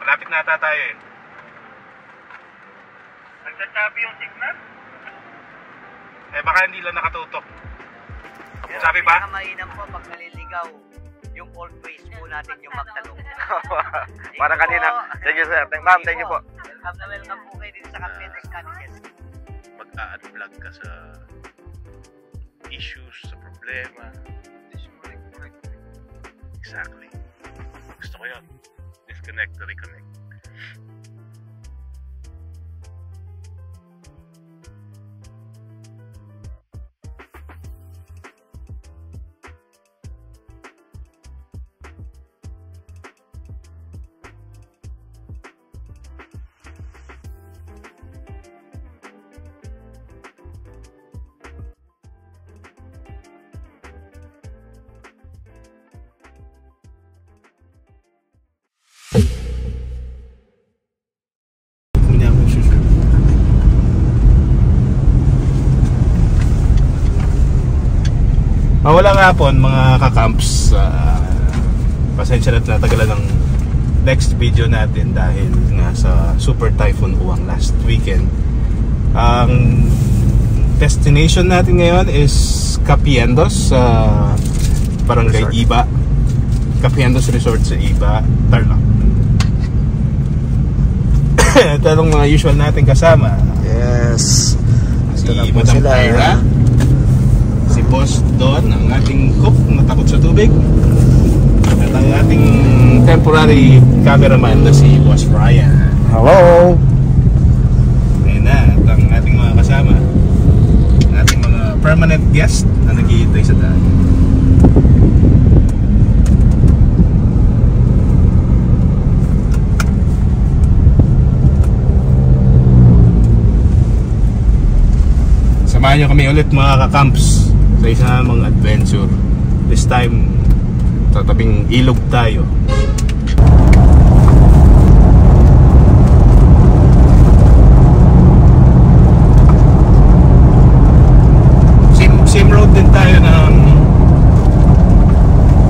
Malapit na ata tayo eh. Nagsasabi yung signal? Eh baka hindi lang nakatutok. Sabi ba? Pinakamainam po pag naliligaw, yung old ways po natin yung magtanong. Parang kanina. Thank you sir. Ma'am, thank you po. Welcome na welcome po kayo dito sa Capital Caniches. Mag-a-unplug ka sa issues, sa problema. Exactly. Gusto ko yun. Disconnect to reconnect. Walang hapon mga kakamps. Pasensya na natagalan ng next video natin dahil nga sa Super Typhoon Uwang last weekend. Ang destination natin ngayon is Capiendos sa Barangay Iba. Capiendos Resort sa Iba, Tarlac. Ito ang mga usual natin kasama. Yes. Si Madam Ira, si Boss Don, ang ating cook na takot sa tubig, at ang ating temporary cameraman na si Boss Brian. Hello. Ngayon na, at ang ating mga kasama, ang ating mga permanent guest na naghihintay sa daan. Samahan nyo kami ulit mga kakamps sa isa namang adventure. This time, tatabing ilog tayo. Same road din tayo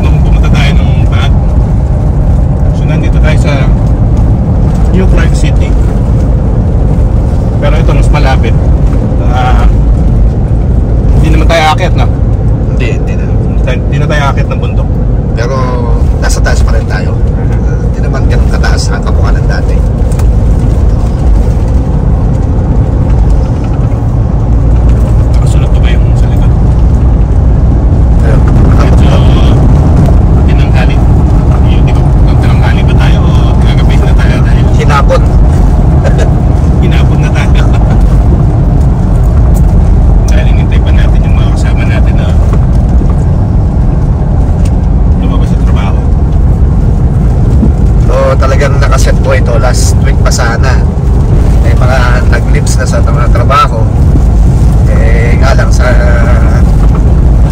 nung pumunta tayo ng Baguio. So nandito tayo sa New Clark City. Pero ito mas malapit. Hindi naman tayo aakyat, no? Hindi na tayo aakyat ng bundok. Pero nasa taas pa rin tayo. Hindi naman ganun kataas ang kamukha ng dati. Nakasunod pa ba yung sa likod? Medyo tinanghali. Hindi ko, tinanghali ba tayo o gagabi na tayo dahil Hinapon. hinapon na tayo. Dahil hinintay pa natin yung mga kasama natin na lumabas sa trabaho. So talagang nakaset po ito last week pa sana. May mga nag-lips na sa mga trabaho. Eh nga lang sa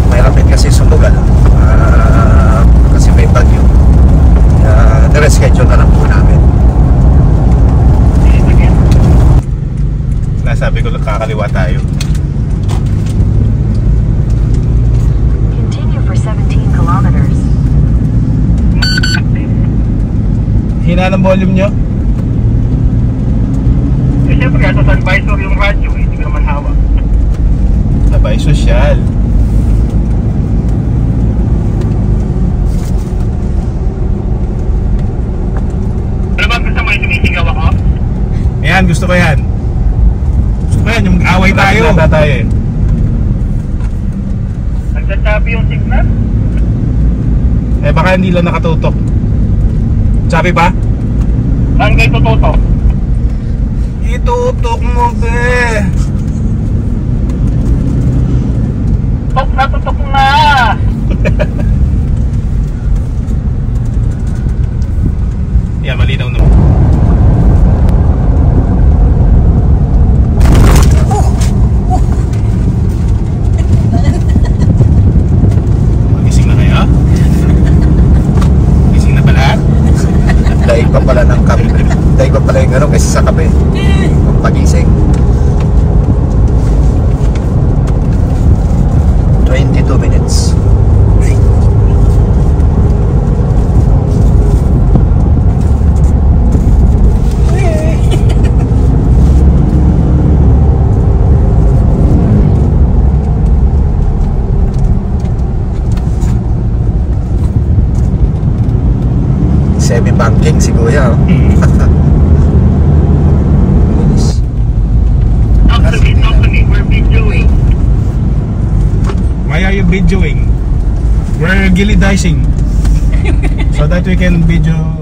mahirapin kasi sumugal. Kasi may bagyo. Nire-schedule na lang po namin. Nasabi ko lang kakaliwa tayo. Continue for 17 kilometers. Hina ng volume nyo? Eh siyempre, sa advisor yung radyo, hindi ko naman hawak. Sabay sosyal. Ano ba gusto mo yung tumitigaw ako? Ayan, gusto ko yan. Gusto ko yan, yung away tayo. Tayo eh. Nagsasabi yung signal? Eh baka hindi lang nakatutok. Sabi ba? Saan kayo tututok? Itutok mo be. Tutok na! Yeah, malinaw naman. Magising na kayo? Gising na pala? Daig pa pala ng kape. Daig pa pala yung ano kaysa sa kape. Yung pagising. 22 minutes. Tangking si Kuya. Oh. Actually, we're videoing. Why are you videoing? We're gilidizing. So that we can video.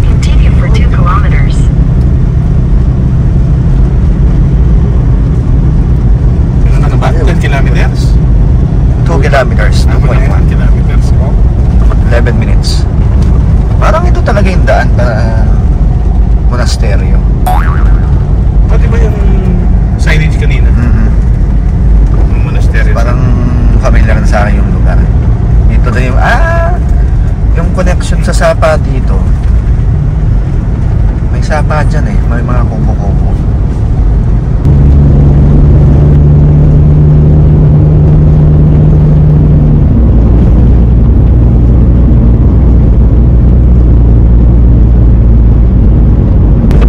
Continue for 2 kilometers. Ano ba? 10 kilometers? 2 kilometers. 1 kilometers. 11 minutes. Parang ito talaga yung daan para monasteryo. Pati ba yung signage kanina? Yung monastery. Parang familiar na sa akin yung lugar. Dito na yung connection sa Sapa dito. May Sapa dyan eh. May mga kubo-kubo.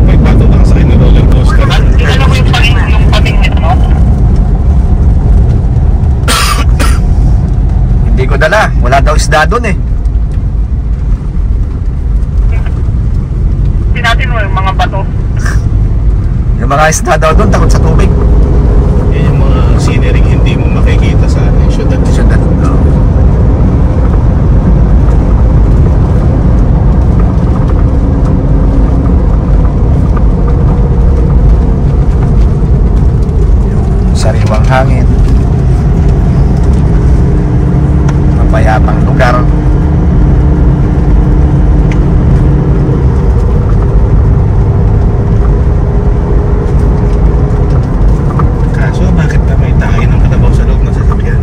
May bato na sa akin na roller coaster. Kilala mo yung pating nito? Hindi ko dala. Wala daw isda doon eh. Natin mo yung mga bato. Yung mga isda daw doon takot sa tubig. Yan yung mga scenery hindi mo makikita sa syudad. Syudad. No. Yung sariwang hangin. Mapayapang lugar. Kaso bakit ba may tayo ng kalabaw sa loob ng sasakyan?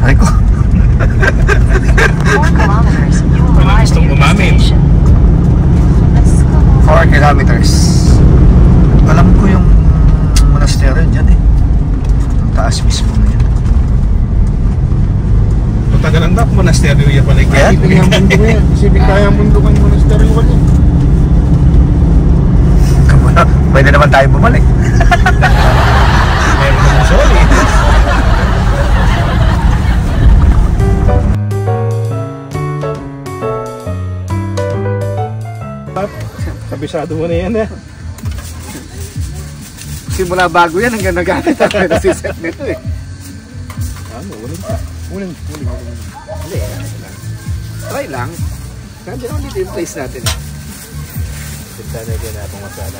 Ay ko. 4 kilometers, you will Wala arrive gustong near the umamin. station. 4 kilometers. Alam ko yung monastery dyan eh. Ang taas mismo na yan. Matagal ang dap, monasteryo yan pala. Kaya? Isipin kaya mundo kan monasteryo wala. Pwede naman tayo bumalik. Meron na sorry. Kabisado mo na yan eh. Simula bago yan hanggang nagamit ako na siset nito eh. Ano, uling pa. Uling. Hindi. Try lang. Kasi naman dito yung place natin eh. Kita na din natong masala.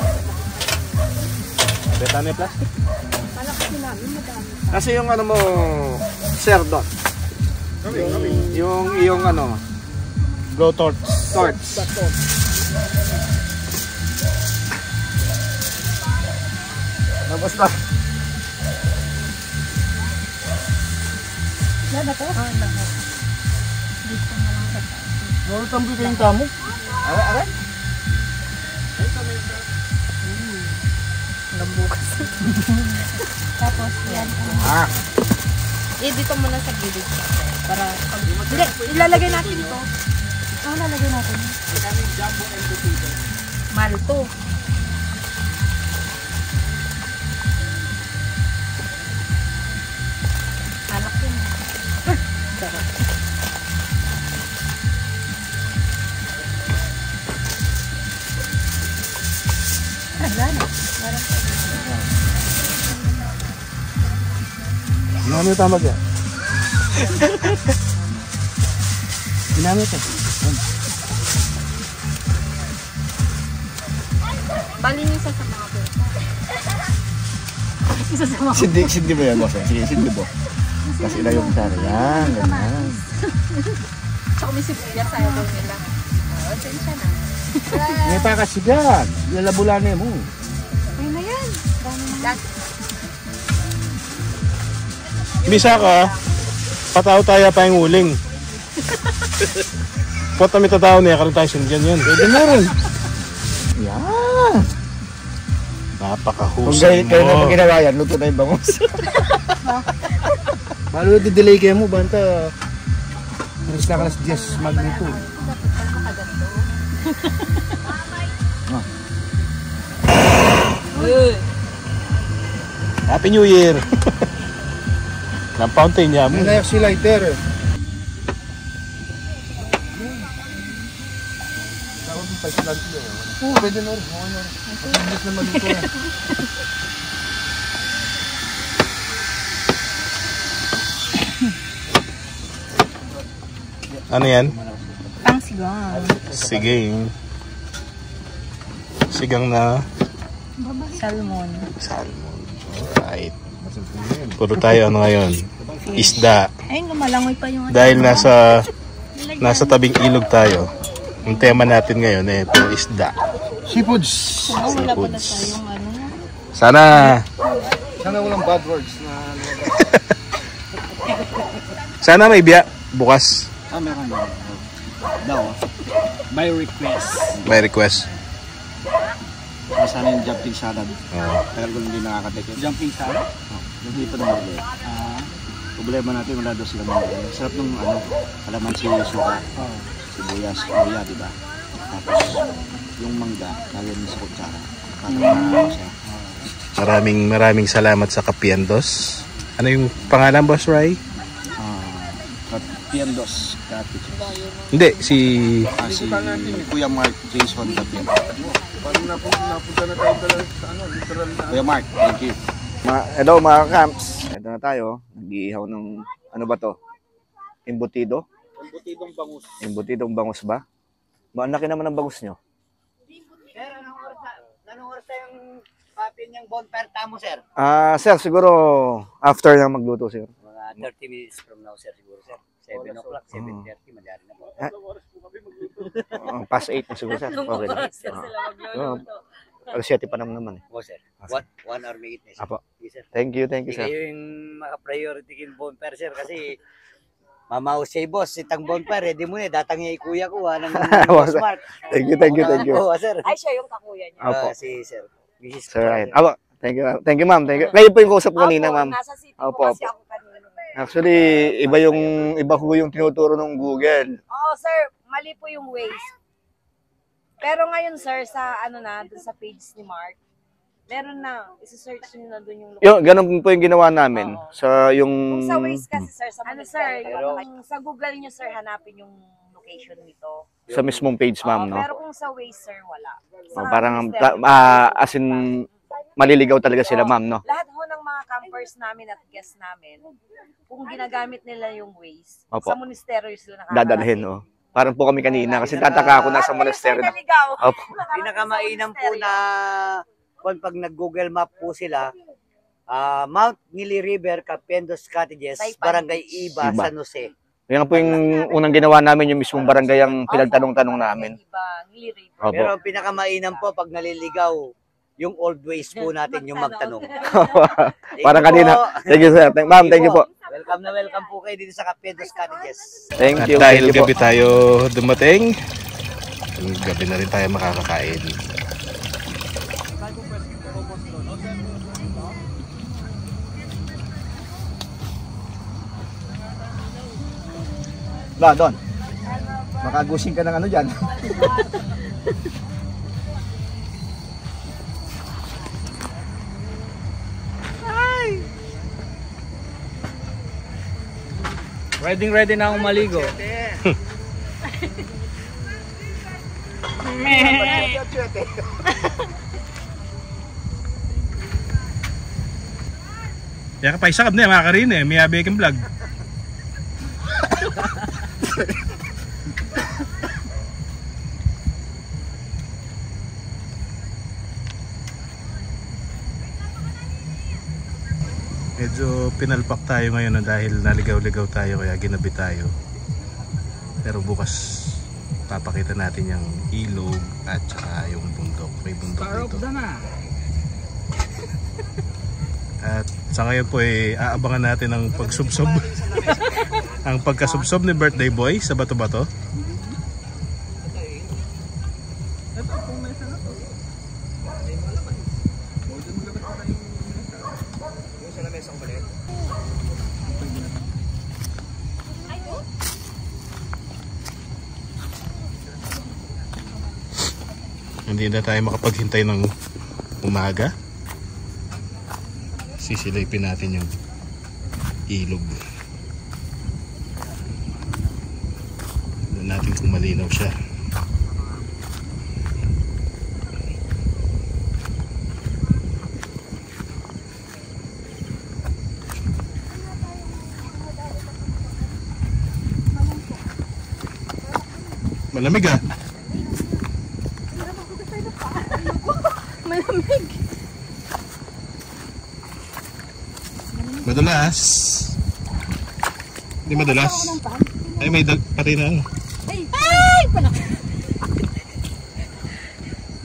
Beta na yung plastic. Kasi yung ano mo, Sir Don. Yung iyong ano, Blowtorch. torch. Tapos na. Ano tambi kayong tamo? Ara? Tapos yan. Dito muna sa gilid. Para pag... Hindi, ilalagay natin ito. Ano lalagay natin? Malto. Alak yun. Ano yung tamag yan? Ginamit eh. Bali niyo sa mga po. Isa sa mga. Sindi mo yan, boss. Sige, sindi mo. Kasi ilayo ko sana. Yan, ganyan. Tsaka may sibuyas ayaw daw nila. Oo, sensya na. May kasi yan. Lalabulan mo. Ayun na yan. Dami na. Bisa ka, pataw tayo pa yung uling. Pot kami tataw niya, karoon tayo sinigyan yan. Pwede na rin. Yan. Napakahusay Kung kayo na mo. pag ginawa yan, luto na yung bangus. Malo di-delay kayo mo, banta. Alas na kalas 10 magnitude. Happy New Year! Ng fountain niya mo. May si lighter. Oo, pwede na rin. Okay na rin. Mabilis na maluto yan. Ano yan? Pang sigang. Sigang. Sigang na Salmon. salmon. Alright. Puro tayo ano ngayon? Isda. Ayun, lumalangoy pa yung... Dahil nasa tabing ilog tayo. Ang tema natin ngayon eh, puro isda. Seafoods. Wala pala tayong ano. Sana Sana walang bad words na... sana may biya bukas. Meron na. Daw. By request. May request. Sana yung jumping salad. Tagal ko hindi nakakatik. Jumping salad? Hindi pa naman ulit. Problema natin, wala daw sila mga ulit. Sarap nung kalamansi, suka, sibuyas, kuya, di ba? Tapos yung mangga, lalo niya sa kutsara. Parang siya. Maraming salamat sa Kapiendos. Ano yung pangalan, Boss Ray? Piendos, Cottage. Hindi, si Si Kuya Mark Jason Capiendos. Parang napunta na tayo sa ano, literal na. Kuya Mark, thank you. Hello mga camps. Ito na tayo. Nag-iihaw ng ano ba to? Embutido? Embutidong bangus. Embutidong bangus ba? Ang laki naman ng bangus nyo. Sir, anong oras yung papin niyang bonfire tamo, sir? Sir, siguro after na magluto, sir. Mga 30 minutes from now, sir, siguro, sir. 7 o'clock, 7:30, madari na po. Past 8 na siguro, sir. Okay na. Alas 7 pa naman eh. O, sir. 1 hour may itness. Apo. Yes, sir. Thank you, Hindi sir. kayo yung maka-priority kin bonfire, sir, kasi mamaw say boss, itang bonfire, di mo na, datang yung kuya ko, ng Boss Mark. Thank you. Oo, sir. Ay, siya yung kakuya niya. Apo. Si sir. Mrs. Sir Ryan. Apo. Thank you, ma'am. Thank you, ma'am. Thank you. Kayo po yung kausap ko kanina, ma'am. Nasa city Opo, po kasi opo. ako kanina. Actually, iba ko yung tinuturo ng Google. Oo, sir. Mali po yung Waze. Pero ngayon, sir, sa ano na, dun sa page ni Mark, meron na. Isa-search nyo na dun yung location. Ganun po yung ginawa namin. Sa yung... Kung sa Waze kasi, sir, sa ano, sir, yung, sa Google nyo, sir, hanapin yung location nito. Sa mismong page, ma'am, no? Pero kung sa Waze, sir, wala. Sa Parang, Mister, as in, maliligaw talaga sila, ma'am, no? lahat ho ng mga campers namin at guests namin, kung ginagamit nila yung Waze, Opo. sa monasteryo sila nakakarating. Dadalhin, no? Parang po kami kanina, kasi tataka ako nasa monastery na. Opo. Pinakamainam po na kung pag nag-Google Map po sila, Mount Nili River, Capiendos Cottages, Saipan. Barangay Iba, Iba. San Jose. Yan po yung unang ginawa namin, yung mismong barangay ang pinagtanong-tanong namin. Opo. Pero ang pinakamainam po pag naliligaw, yung old ways po natin yung magtanong. Parang kanina. Thank you, sir. Ma'am, thank you po. Welcome po kayo dito sa Capiendos Cottages. Thank At you. dahil Thank you po. gabi tayo dumating, gabi na rin tayo makakakain. Ba, Don. Makagusing ka ng ano dyan. Ready na akong maligo. Kaya ka pa isakab na mga karin eh, may abe kang vlog. Medyo pinalpak tayo ngayon dahil naligaw-ligaw tayo kaya ginabi tayo. Pero bukas papakita natin yung ilog at saka yung bundok. May bundok dito. At sa ngayon po aabangan natin ang pagsubsob. Ang pagkasubsob ni birthday boy sa bato-bato. Hindi na tayo makapaghintay ng umaga. Sisilipin natin yung ilog. Tignan natin kung malinaw siya. Malamig ah. Malamig. Madalas. Hindi madalas. Ay may pati na ano. Ay! Ay! Panak!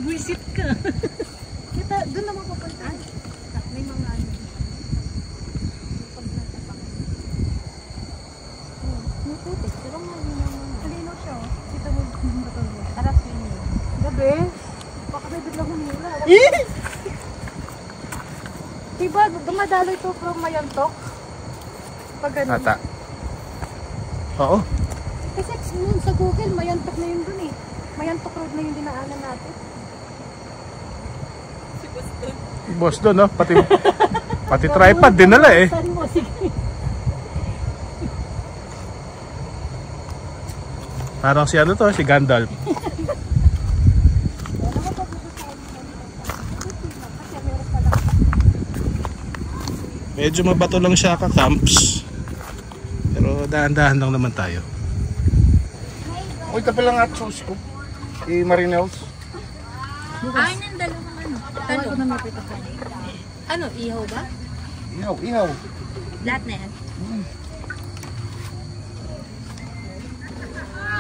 Buisit ka. Kita, doon naman papunta. May mga ano. May putik. Pero nga yun naman. Malinaw siya. Kita mo yung bato mo. Taras yun yun. Gabi. Baka may biglang humila. Diba, dumadaloy to from Mayantok? Pag ganun. Ata. Oo. Kasi noon sa Google, Mayantok na yun dun eh. Mayantok Road na yung dinaanan natin. Si boss doon, no? Pati tripod dinala eh. Saan mo? Sige. Parang si ano to, si Gandalf. Medyo mabato lang siya ka-camps. Pero dahan-dahan lang naman tayo. Uy, tabi lang at sauce ko. I-marinels. Ay, nang dalawang ano. Ano? Ano, ihaw ba? Ihaw, ihaw. Lahat na yan?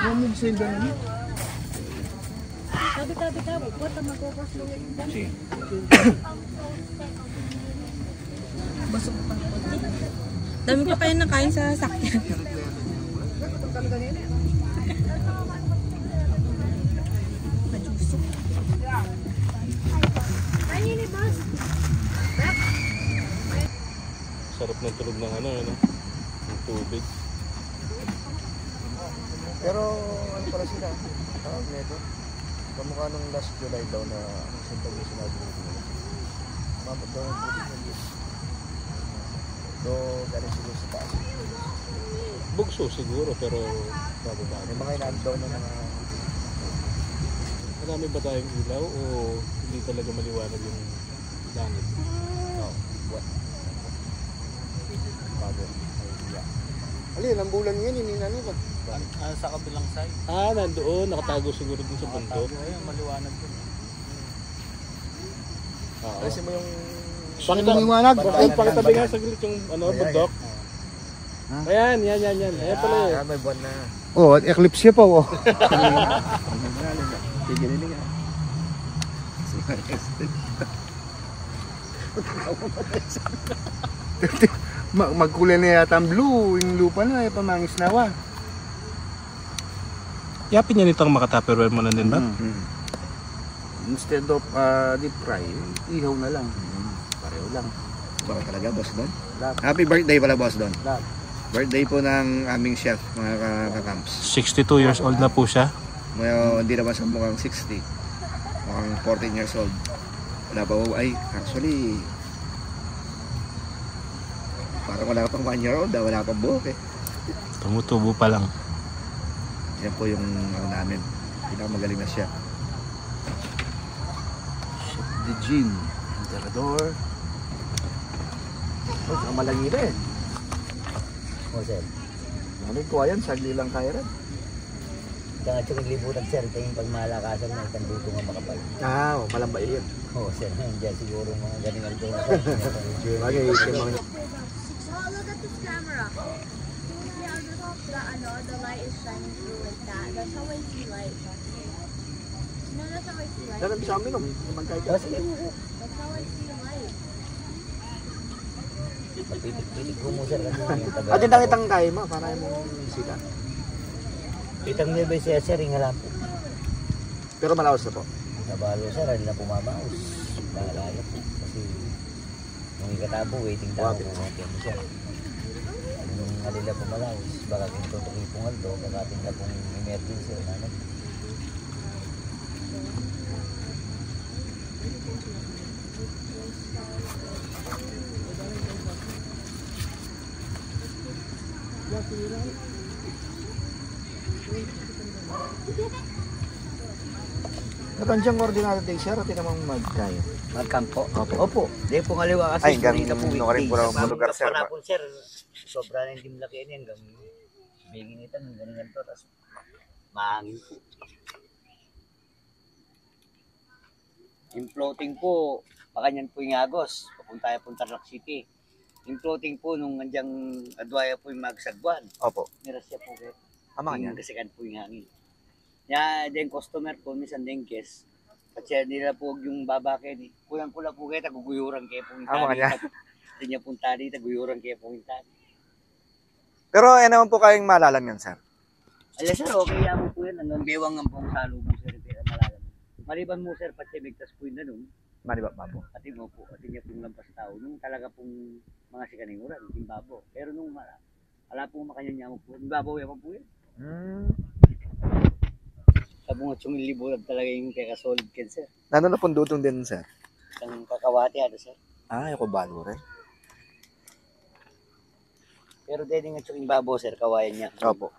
Yung mo sa indan niyo. Tabi-tabi ka. Buat ang magkukos mo yung indan. Sige. Dami pa kayo nakain sa sakyan. Sarap ng tulog ng ano, ng tubig. Pero ano pala sila? Tawag nito. Kamukha nung last July daw na sentang yung sinabi nito. Mabot daw ng tubig ng Diyos. So, galing siguro sa taas. Bugso siguro pero bababa. May mga inaan daw na mga... Marami ba tayong ilaw o hindi talaga maliwanag yung langit? No, what? Bago. Alin, ang bulan ngayon, hindi na ba? Sa kabilang side. Ah, nandoon. Nakatago siguro dun sa bundok. Ayun, maliwanag din. Kasi mo yung... Pakitabi nga saglit yung bundok. Ayan, yan. Ayan pala eh. May buwan na. Oh, eclipse pa oh. Magkulay na yata ang blue. Yung lupa na, pamangis nawa. Yapin niya nitong makatupperware mo na din ba? Instead of deep fry, ihaw na lang. Pareho lang. Baka talaga, Boss Don. Lahat. Happy birthday pala, Boss Don. Lahat. Birthday po ng aming chef, mga ka-camps. 62 years old na po siya. Hindi naman sa mukhang 60. Mukhang 14 years old. Wala pa po, ay, actually, parang wala pang 1 year old, wala pang buhok eh. Tumutubo pa lang. Yan po yung namin. Pinakamagaling na chef. Chef de Jean. Emperador. Oh, saka malangi rin. Sir. Ano ko yan? Sagli lang kaya rin. Kaya nga tsukong libutan, sir. Ito yung pagmalakasan na isang luto nga makapal. Malambay yun. Oo, sir. Diyan siguro mga galing ang ito. Bagay, yung mga look at this camera. Yeah, the light is shining through like that. That's how I see light. No, that's how I see light. Dalam sa amin, magkaya. That's how I see light. Pitik ko mo sir kasi yung taga. Ate nakitang kaya mo, para mo sila. Itang nebe siya sir, ingala po. Pero malawas na po. Nabalo sir, hindi na pumabaos. Naalala po. Kasi nung ikatabo, waiting tao ko natin mo sir. Nung alila pumalaos, baka kintutukoy pong aldo, baka tingna pong emergency. Ano? Natansyang koordinado din sir, at namang magkaya. Magkampo? Opo. Opo. Di po ngaliwa kasi. Ay, hanggang no ka rin po ng lugar sir. Panapon sir, sobra na hindi malaki yan. Hanggang biginitan, hanggang ganito. Tapos mahangin po. Yung floating po, pakanyan po yung Agos. Papunta po Tarlac City. Yung floating po, nung nandiyan adwaya po yung magsagwan. Opo. Niras siya po kayo. Ama Yung yan. kasikan po yung hangin. Ya, din customer po, minsan din guest. Kasi nila po yung babakin. Kulang-kula po kayo, taguguyuran kayo po yung Ama tali. yan. Hindi niya pong tali, taguyuran kayo po yung tali. Pero ano naman po kayong malalam yan sir? Alam sir, okay yan po yan. Hanggang bewang ang pong salubong sir. Malalam. Maliban mo sir, pati bigtas po yun na nun. Mali ba po? Pati mo po, pati niya pong lampas tao. Nung talaga pong mga sikaninguran, yung babo. Pero nung wala pong makanya mo po. Yung babo yan po yan. Sabi nga, 8,000 talaga yung kaya-solid ken sir. Nano na pong dutong din sir? Isang kakawati ano sir. Ako balo rin. Pero dahil nga yung babo sir, kawayan niya. Opo.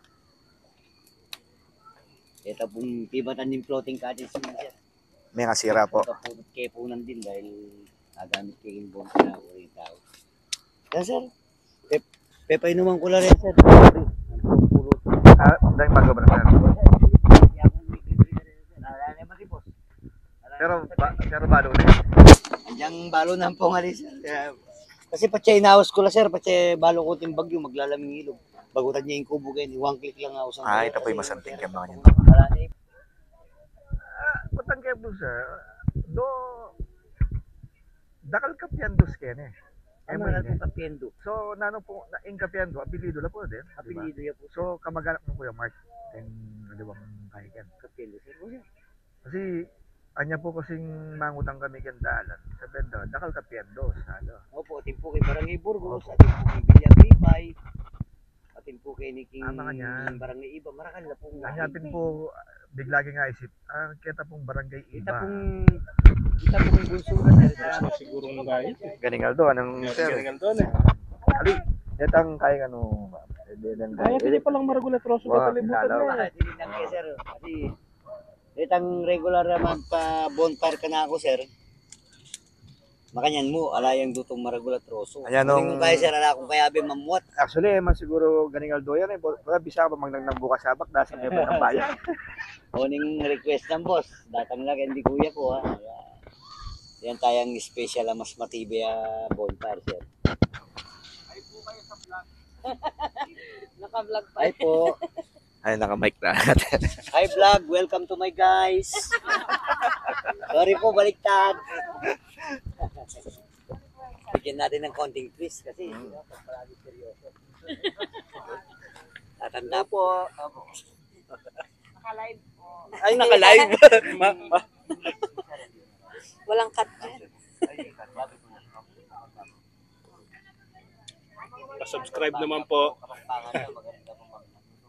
Ito pong tibatan ng floating cottage niya sir. May kasira po. Kapulot kayo po din dahil nagamit kayo yung buong pinako yung tao. Kaya sir, pepainuman ko lang rin sir. Dahil magawa na sir. Pero balo rin. Andiyan balo na po nga rin sir. Kasi patya inawas ko lang sir, patya balo ko yung bagyo, maglalaming ilog. Bagutan niya yung kubo kayo, 1 click lang ako sa Ito po yung masanting ka mga yan. Utang kayo po sir, dakal kapiandos kayo eh. Ano na itong kapiendo? So, nano po, naing kapiando, apelido la po din. Apelido yan po. So, kamag-anak ng Kuya Mark, yung nalibang kahigan. Kapiendo sir po sir. Kasi, anya po kasing mangutang kami kandalan. Sa benda, dakal kapiandos. Opo, atin po kay Barangay Burgos, atin po kay Villapipay, atin po kay Niking Barangay Iba, marakal na po. Anyatin po, biglagi nga isip, kita pong barangay Kita Iba. pong bunso na sir. Siguro ng gayet. Ganingaldo, anong sir? Galingan doon eh. Ali, itang kaya ano, Kaya hindi pa lang maragulatroso Wow, ka talibutan lalaw. na eh. Hindi lang kayo sir. Kasi, itang regular naman pa bonfire ka na ako sir. Makanyan mo, alayang dutong maragulatroso. Ayan nung- Kung kaya sir, ala kung kaya bin mamuat. actually, man siguro ganingaldo yan eh. Wala bisa ka pa magnang bukas sabak, dahil sa ng bayan. Oning request ng boss. Datang lang, hindi kuya ko ha. Yan tayong special na mas matibay bonfire sir. Naka-vlog pa. Hi po. Ay, naka-mic na natin. Hi vlog, welcome to my guys. Sorry po, baliktad. Bigyan natin ng konting twist kasi pag palagi seryoso. Tatanda po. Naka-live po. Ay, naka-live. Walang cut dyan. Pa-subscribe naman po.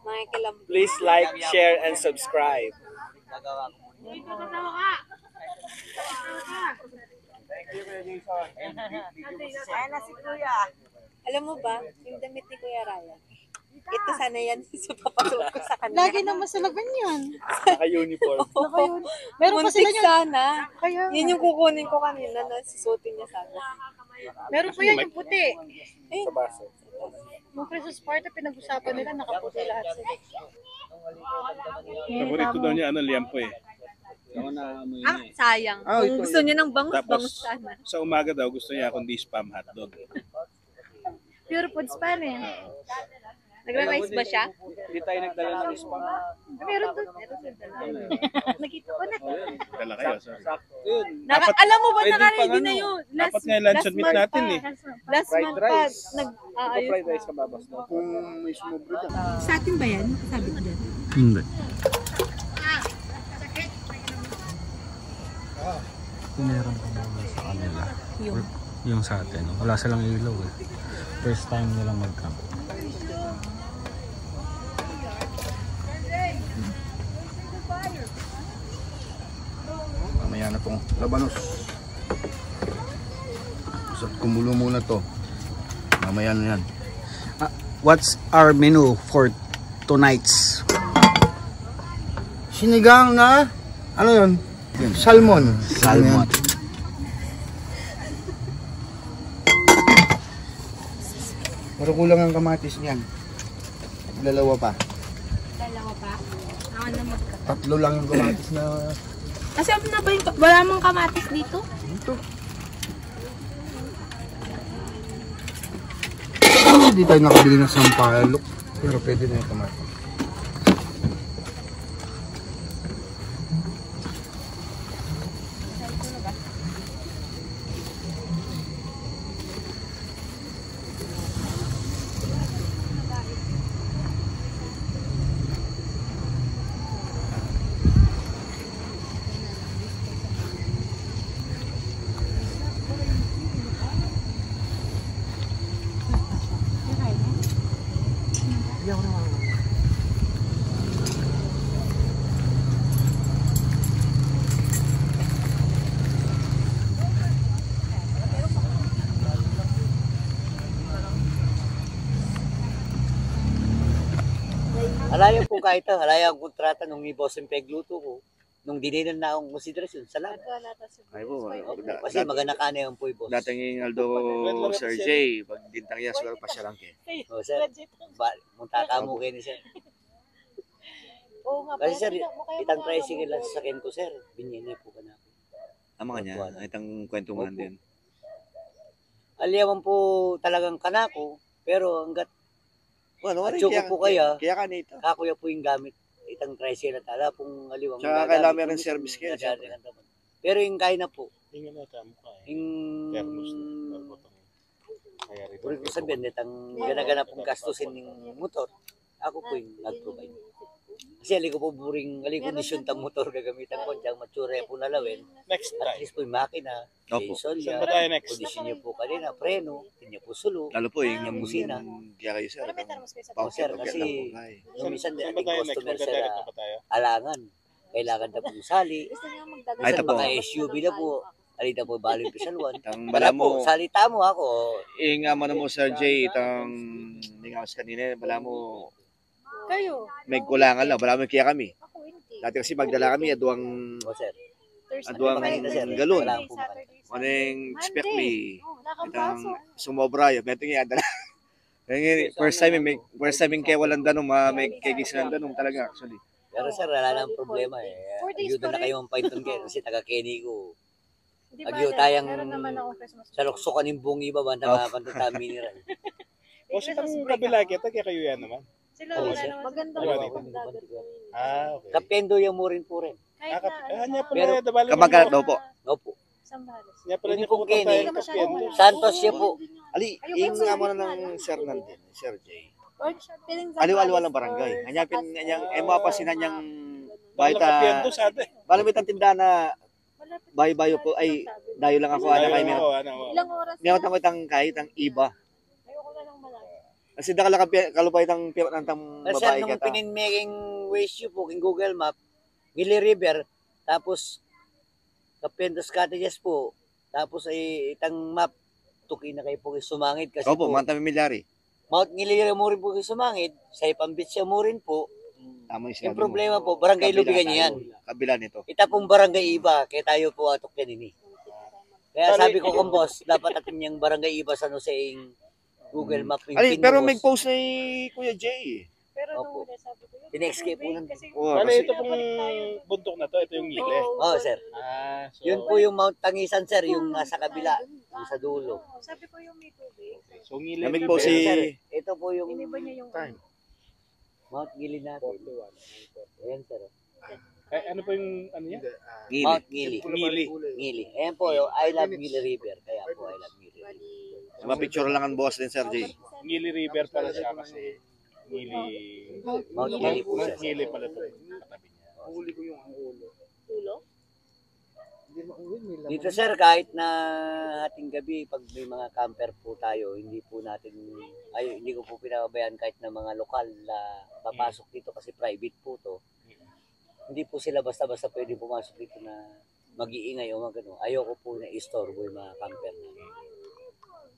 Mga kilam. Please like, share, and subscribe. Ayan na si Kuya. Alam mo ba, yung damit ni Kuya Ryan, ito sana yan sa papasuot ko sa kanila. Lagi naman sila ganyan. Naka-uniform. Meron pa sila Muntik yan. sana. Kaya, Yun yung kukunin ko kanina na susutin niya sana. meron pa yan yung puti. Eh, Sa baso. Nung Christmas party, pinag-usapan nila, nakaputi lahat sila. Paborito daw niya, liampo eh. sayang. Kung gusto niya ng bangus, Tapos, bangus sana. sa umaga daw, gusto niya kundi spam hotdog. Pure foods pa rin. Nagra-rice ba siya? Hindi tayo nagdala ng spam. Meron doon. Nakita ko na. Dala kayo, sir. Alam mo ba, naka-ready na yun. Dapat nga lunch and meat natin eh. Last month pa. Nag-aayos Fried rice ka babas na. Kung may sumobra ka. Sa atin ba yan? Sabi ko din. Hindi. Meron pa muna sa kanila. Yung sa atin. Wala silang ilaw eh. First time nilang mag-camp. Mamaya na pong labanos. So, kumulo muna to. Mamaya na yan. What's our menu for tonight's? Sinigang na, ano yun? Salmon. Salmon. Pero kulang ang kamatis niyan. Dalawa pa. Dalawa pa? Ako na magka. Tatlo lang yung kamatis na... Kasi na ba yung, wala mong kamatis dito? Ito. Hindi tayo nakabili ng sampalok. Pero pwede na yung kamatis. Halaya po kahit halaya ang kontrata nung ni Boss Peg luto ko. Nung dininan na akong konsiderasyon, salamat. Ay po, Kasi maganda ka na yung po, boss. dating Aldo Sir J, pag dintang niya, siguro pa siya lang ke. O, sir, munta ka mo kayo ni sir. Oo nga. Kasi sir, itang tricycle lang sa sakyan ko, sir. Binyanay po ka na. Ang mga niya, itang kwento mo din. Aliyawan po talagang kanako, pero hanggat Ano, atsyo ko po kaya, Kaya ka nito. kakuya po yung gamit. Itang tricycle at ala pong aliwang. Tsaka kailangan meron service kayo. Pero yung kaya na po. Tingnan na kamukha eh. Yung... Termos na. Kaya rito. Puri ko sabihin, itang gana-gana pong gastusin ng motor. Ako po yung nag-provide. Kasi aliko po buring, kondisyon tang motor gagamitan ko. Diyang matsura po nalawin. Next At time. least po yung makina. Opo. Jason, Saan ba tayo next? kondisyon niyo po kanina, preno, niyo po sulo. Lalo po yung busina. Kaya kayo sir. Oh, sir, kasi yung minsan din ating customer sir, alangan. Kailangan na pong sali. Ay, Minsan ito po. mga SUV na po. Alita po bali pisalwan. Ang Wala bala po, mo, salita mo ako. nga mo na mo Sir J, itang ningawas kanina, bala mo, Kayo. may kulangan lang, bala mo kaya kami. Ako hindi. Dati kasi magdala kami, aduang O sir, Aduang galon. wala po. Anong expect me, Oh, itang nakapasok. sumobra yun, beto nga dala. First time yung kaya walang danong, may kagis ng danong talaga actually. Pero sir, wala nang problema eh. 4 days Ayuda pa na rin. kayo ang Python kayo kasi taga-Kenny ko. Di ba, Agyo Len? tayang Meron naman akong Christmas. sa luksukan ng bungi ba ba na kanta mineral. O siya ang kabila kita, kaya kayo yan naman. Sila Oo, wala sir. naman. Maganda Wala naman dito. ang dagat. Okay. Kapendo yung mo rin po rin. Kahit na, Niya pala, Pero dabali Kamag-anak daw po. Opo. Sambales. Niya pala Hindi niya po pupunta Kenny. tayo Hindi naman siya Kapiendo. wala. Santos siya po. Ali, yung nga mo na ng Sir nandin, Sir J. Aliw-aliw lang barangay. Hanyapin, hanyang, mapasin hanyang Balang baita, Kapiendo sa atin. balamit ang tindahan na bayo-bayo po, ay, dayo lang ako, ana kayo. Ilang oras Ngayon tamo itang kahit ang iba. Ayoko na lang malayo. Kasi da kalupay itang pirot ng tam Sir, babae nung kata. pininmaking Waze po, king Google Map, Gili River, tapos Kapendos Cottages po, tapos ay itang map, tuki na kayo po kayo sumangid kasi Opo, po, mga milyari. Mount Ngilira mo rin po kayo sumangid, sa Ipang Beach mo rin po, Tama yung yung sinabi mo. problema po, barangay Kabila Lubigan niyo yan. tayo. Kabila nito. Ita pong barangay iba, kaya tayo po atok yan ini. Kaya sabi ko kung boss, dapat atin yung barangay iba sa Jose Google Map. yung Ali, pin mo, pero boss. may post na Kuya J. Pero Opo. nung una sabi ko yun. Tinex-escape po tubig, lang. kasi Bale, ito pong pinabalik tayo. bundok na to, ito yung ngili. Oh, sir. So, Yun po yung Mount Tangisan, sir, yung nasa kabila, yung sa dulo. Sabi ko yung may tubig. so ngili. Lamig po Sir, si... ito po yung Iniba niya yung Mount Gili natin. Ayan, sir. Ano po yung ano niya? Mount Gili. Ngili. Gili. Ayan po, yung I Love Gili River. Kaya po, I Love Gili River. Mapicture lang ang boss din, Sir Jay. Ngili River pala siya kasi Ngili. Mount Gili po siya. Ngili pala to. Katabi niya. tulo. Dito, sir, kahit na ating gabi, pag may mga camper po tayo, hindi po natin, hindi ko po pinababayaan kahit na mga lokal na papasok dito kasi private po to. Hindi po sila basta-basta pwede pumasok dito na mag-iingay o magano. Ayoko po na istorbo yung mga camper na.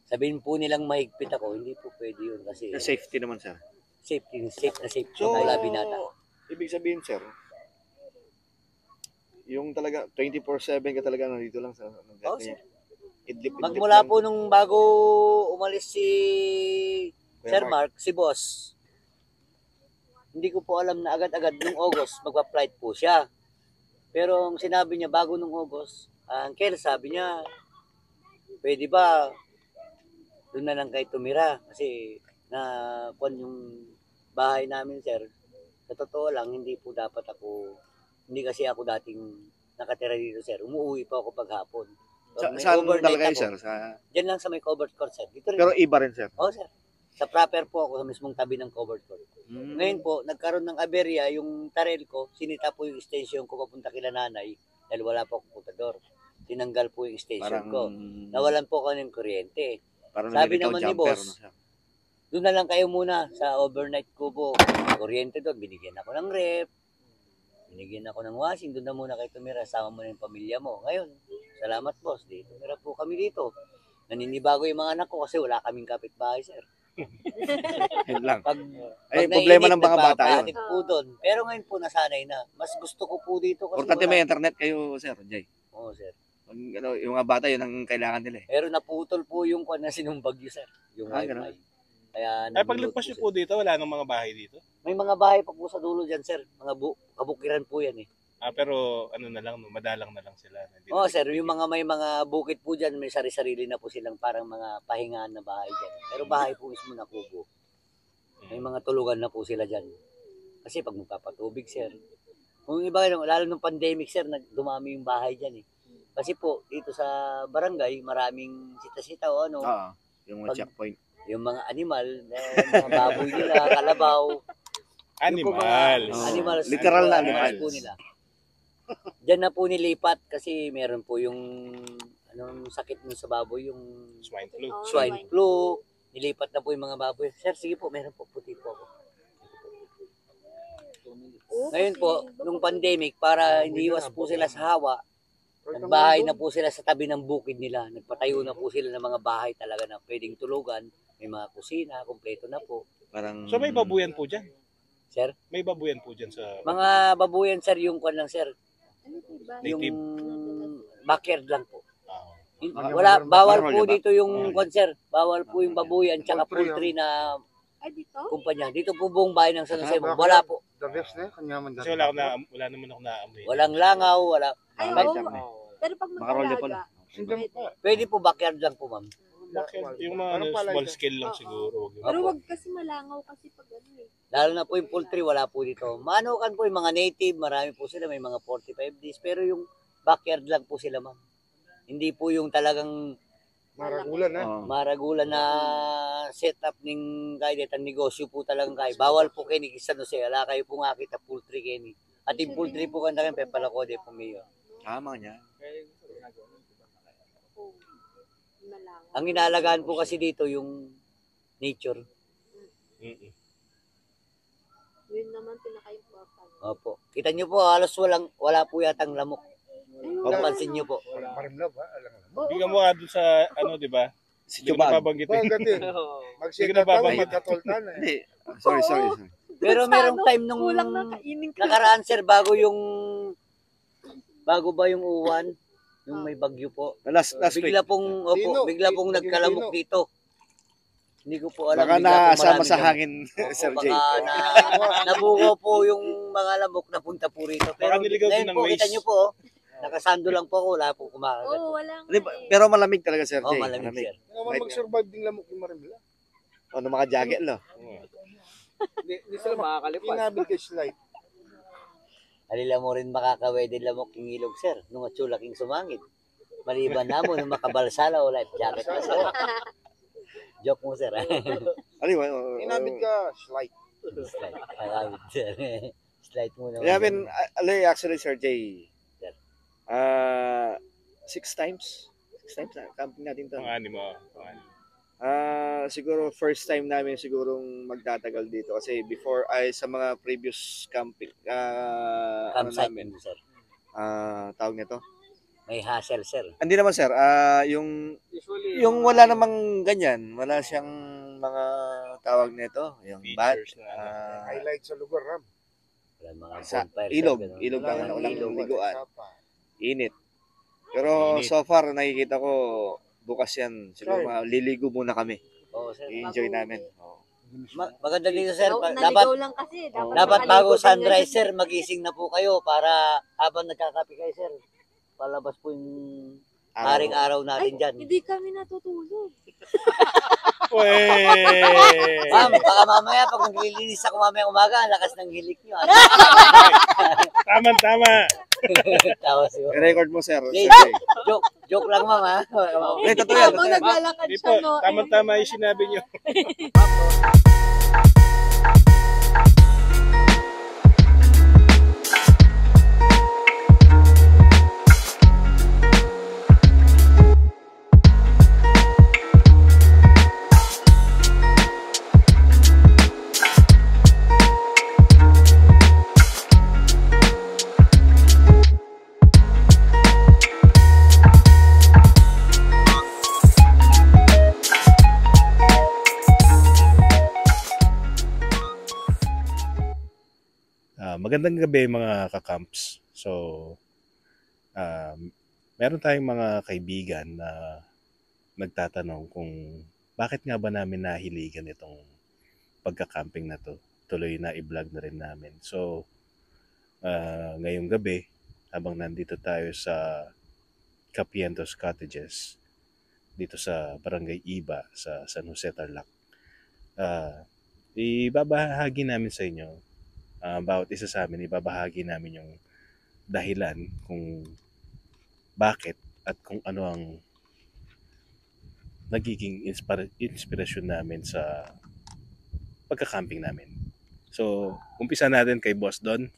Sabihin po nilang mahigpit ako, hindi po pwede yun kasi Safety naman, sir. safe na safe. So, Wala binata. ibig sabihin, sir, yung talaga 24/7 ka talaga nandito lang sa Oh, sir. idlip Magmula po nung bago umalis si Sir Mark, si boss, hindi ko po alam na agad-agad nung August magpa-flight po siya. Pero ang sinabi niya bago nung August, Uncle, sabi niya, pwede ba doon na lang kayo tumira? Kasi na kung yung bahay namin, sir, sa totoo lang, hindi po dapat ako, hindi kasi ako dating nakatira dito, sir. Umuwi pa ako paghapon. So, may saan overnight talaga kayo, ako. sir? Diyan lang sa may covered court, sir. Dito rin. Pero iba rin, sir. Oo, sir. Sa proper po ako sa mismong tabi ng covered court. Ngayon po, nagkaroon ng aberya yung tarel ko, sinita po yung extension ko papunta kila nanay dahil wala po akong putador. Tinanggal po yung extension ko. Nawalan po ako ng kuryente. Parang Sabi nililitaw naman ni jumper, boss, no, sir? doon na lang kayo muna sa overnight ko po. Kuryente doon, binigyan ako ng rep, binigyan ako ng washing, doon na muna kayo tumira, sama mo na yung pamilya mo. Ngayon, salamat boss, dito tumira po kami dito. Naninibago yung mga anak ko kasi wala kaming kapitbahay, sir. Yun lang. Pag Problema ng mga bata yun. nagpapahatid po doon. Pero ngayon po nasanay na. Mas gusto ko po dito kasi Importante may internet kayo, sir, Jay. Oo, sir. Yung mga bata, yun ang kailangan nila eh. Pero naputol po yung kwan na sinumbagyo, sir. Yung Ganun. wifi. Kaya Ay, paglagpas niyo po dito, wala nang mga bahay dito? may mga bahay pa po sa dulo dyan, sir. Mga kabukiran po yan eh. Pero ano na lang, madalang na lang sila. Oo, sir. Yung mga may mga bukit po dyan, may sari-sarili na po silang parang mga pahingaan na bahay dyan. Pero bahay po mismo na kubo. May mga tulugan na po sila dyan. Kasi pag magpapatubig, sir. Kung iba, lalo nung pandemic, sir, dumami yung bahay dyan eh. Kasi po, dito sa barangay, maraming sita-sita o ano. Yung mga checkpoint. Yung mga animal, mga baboy nila, kalabaw. Animals. Animals. Literal na animals animals. po nila. Diyan na po nilipat kasi meron po yung anong sakit mo sa baboy, yung Swine flu. swine flu. Nilipat na po yung mga baboy. Sir, sige po, meron po, puti po ako. Ngayon po, nung pandemic, para hindi iwas po sila sa hawa, nagbahay na po sila sa tabi ng bukid nila. Nagpatayo na po sila ng mga bahay talaga na pwedeng tulugan. May mga kusina, kompleto na po. So may babuyan po dyan? Sir? May babuyan po dyan sa... Mga babuyan, sir, yung kwan lang, sir. Yung Native. backyard lang po. Bawal po dito yung kwan, sir. Bawal po yung babuyan tsaka poultry na Ay, dito? kumpanya. Dito po buong bahay ng San Jose. Wala po. Kasi wala naman ako naamoy. Walang langaw, wala. Ay, Bak- oo. Pero pag Makarolyo mag-alaga, Pwede po backyard lang po, ma'am. Yung mga small scale lang siguro. pero wag kasi malangaw kasi pag ano eh. Lalo na po yung poultry, wala po dito. Manukan po yung mga native, marami po sila, may mga 45 days. Pero yung backyard lang po sila, ma'am. Hindi po yung talagang maragulan na setup ng kahit ang negosyo po talagang kaya. Bawal po kayo ni San Jose. Wala kayo po nga kita poultry kayo ni. At yung poultry po kanda kayo, pepalakode po mayo. Tama niya. Malangaw. Ang inaalagaan po kasi dito yung nature. Yun naman pinaka-important. Opo. Kita nyo po, halos wala po yatang lamok. Papansin nyo po. Bigyan mo nga dun sa, ano, di ba? Si Hindi ko Chuban. nababanggit. Hindi ko nababanggit. Hindi. Sorry. Pero merong time nung Kulang na kainin ko. nakaraan, sir, bago ba yung uwan, yung may bagyo po. Last week. Bigla pong nagkalamok dito. Hindi ko po alam. Baka bigla po nasama marami sa dyan. hangin, Opo, Sir Jay. baka nabuko po yung mga lamok na punta po rito. Pero Baka niligaw din ngayon ng po, waste. kita nyo po, oh, nakasando lang po ako, wala po kumakagat. Oo, wala nga Di ba- eh. Pero malamig talaga, Sir Oh, Jay. malamig, sir. naman mag-survive din lamok yung marimla. O, ng mga jacket, lo. Hindi sila makakalipad. Inabil kay slide. Alila mo rin makakawede lamok yung ilog, sir. Nung atsulaking sumangit. Maliban na mo, nung makabalsala o life jacket na, sir. Joke mo, sir. Inabit ka, slide. Slide. Nakakabit, sir. Slide mo naman. Yeah, I mean, actually, Sir Jay, Sir. 6 times. 6 times na camping natin to. Mga animo. Siguro first time namin sigurong magtatagal dito kasi before ay sa mga previous camping ano Campsite namin, mo, sir. tawag nito. May hassle, sir. Hindi naman, sir, yung wala namang ganyan, wala siyang mga tawag nito, yung bat, Features na Highlight sa lugar, Ram. Wala mga sa bonfire, ilog, sir, ganun. ilog lang Walang walang ilog. liguan. Init. Pero so far nakikita ko bukas yan. Siguro liligo muna kami. Oo, sir. I-enjoy namin. Maganda dito, sir. Naligaw Dapat lang kasi. Dapat bago makaligo din sunrise, ngayon. sir, magising na po kayo para habang nagkakape kayo, sir, palabas po yung haring araw Ay, natin dyan. hindi kami natutulog. Ma'am, baka mamaya pag naglilinis ako mamaya umaga, ang lakas ng hilik nyo. Ano? Tama. Tawa siya. I-record mo, sir. Jay, joke lang, ma'am, ha? Totoo yan. Habang naglalakad Hindi siya, po, no? tama-tama yung sinabi nyo. Magandang gabi mga kakamps. So, meron tayong mga kaibigan na nagtatanong kung bakit nga ba namin nahiligan itong pagka-camping na to. Tuloy na i-vlog na rin namin. So, ngayong gabi, habang nandito tayo sa Capientos Cottages, dito sa Barangay Iba, sa San Jose, Tarlac, ibabahagi namin sa inyo bawat isa sa amin, ibabahagi namin yung dahilan kung bakit at kung ano ang nagiging inspirasyon namin sa pagka-camping namin. So, umpisa natin kay Boss Don.